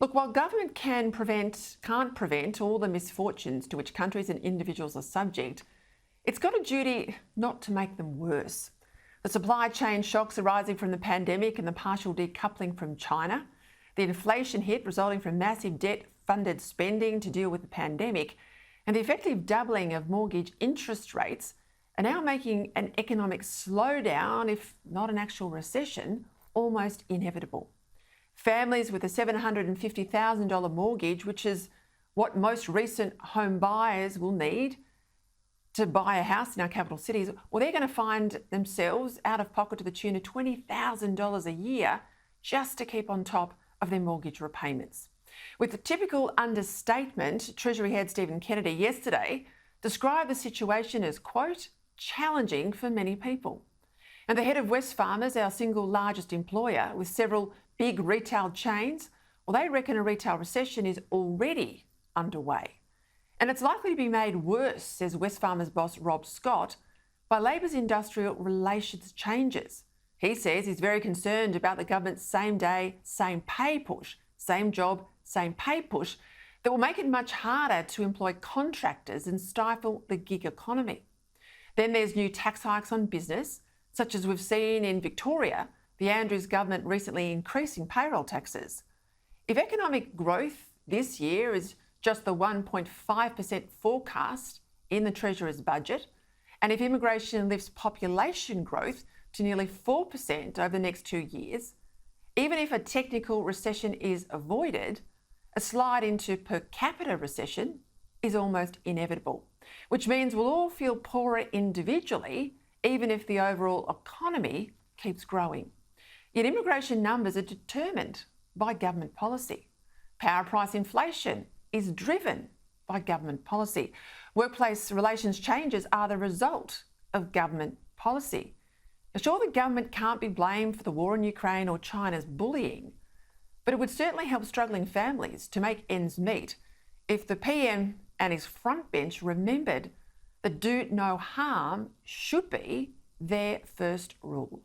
Look, while government can't prevent all the misfortunes to which countries and individuals are subject, it's got a duty not to make them worse. The supply chain shocks arising from the pandemic and the partial decoupling from China, the inflation hit resulting from massive debt-funded spending to deal with the pandemic, and the effective doubling of mortgage interest rates are now making an economic slowdown, if not an actual recession, almost inevitable. Families with a $750,000 mortgage, which is what most recent home buyers will need to buy a house in our capital cities, well, they're going to find themselves out of pocket to the tune of $20,000 a year just to keep on top of their mortgage repayments. With the typical understatement, Treasury Head Stephen Kennedy yesterday described the situation as, quote, challenging for many people. And the head of Wesfarmers, our single largest employer, with several big retail chains, well, they reckon a retail recession is already underway. And it's likely to be made worse, says Wesfarmers boss Rob Scott, by Labor's industrial relations changes. He says he's very concerned about the government's same day, same pay push, same job, same pay push that will make it much harder to employ contractors and stifle the gig economy. Then there's new tax hikes on business, such as we've seen in Victoria, the Andrews government recently increasing payroll taxes. If economic growth this year is just the 1.5% forecast in the Treasurer's budget, and if immigration lifts population growth to nearly 4% over the next 2 years, even if a technical recession is avoided, a slide into per capita recession is almost inevitable, which means we'll all feel poorer individually, even if the overall economy keeps growing. Yet immigration numbers are determined by government policy. Power price inflation is driven by government policy. Workplace relations changes are the result of government policy. Now, sure, the government can't be blamed for the war in Ukraine or China's bullying, but it would certainly help struggling families to make ends meet if the PM and his front bench remembered that do no harm should be their first rule.